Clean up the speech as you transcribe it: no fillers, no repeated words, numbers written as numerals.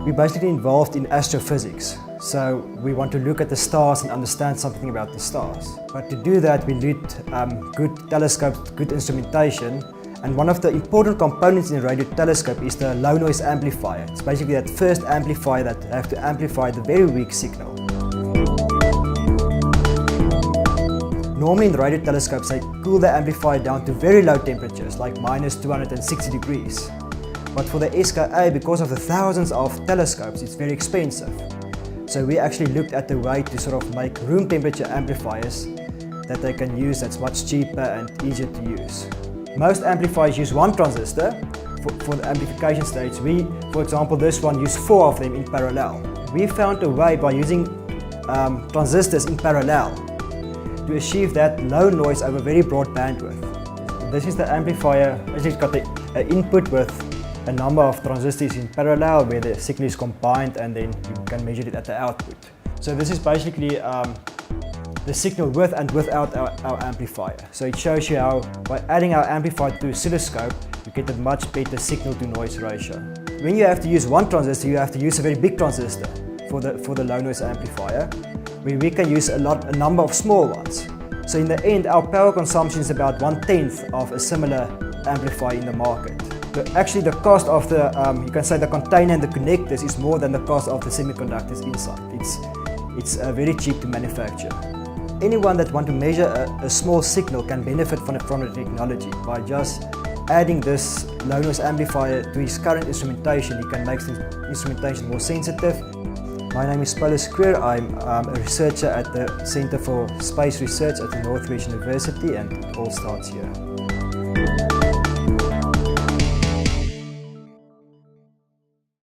We're basically involved in astrophysics, so we want to look at the stars and understand something about the stars. But to do that, we need good telescopes, good instrumentation, and one of the important components in a radio telescope is the low noise amplifier. It's basically that first amplifier that have to amplify the very weak signal. Normally in the radio telescopes, they cool the amplifier down to very low temperatures, like minus 260 degrees. But for the SKA, because of the thousands of telescopes, it's very expensive. So we actually looked at the way to sort of make room temperature amplifiers that they can use that's much cheaper and easier to use. Most amplifiers use one transistor for the amplification stage. We, for example, this one used 4 of them in parallel. We found a way by using transistors in parallel to achieve that low noise over very broad bandwidth. This is the amplifier. It's got the input with a number of transistors in parallel where the signal is combined, and then you can measure it at the output. So this is basically the signal with and without our amplifier. So it shows you how by adding our amplifier to oscilloscope, you get a much better signal to noise ratio. When you have to use one transistor, you have to use a very big transistor for the low noise amplifier, where we can use a number of small ones. So in the end, our power consumption is about 1/10 of a similar amplifier in the market. Actually, the cost of the, you can say the container and the connectors is more than the cost of the semiconductors inside. It's very cheap to manufacture. Anyone that wants to measure a small signal can benefit from the technology. By just adding this low noise amplifier to his current instrumentation, he can make the instrumentation more sensitive. My name is Paulus Creer. I'm a researcher at the Center for Space Research at the Northwest University, and it all starts here.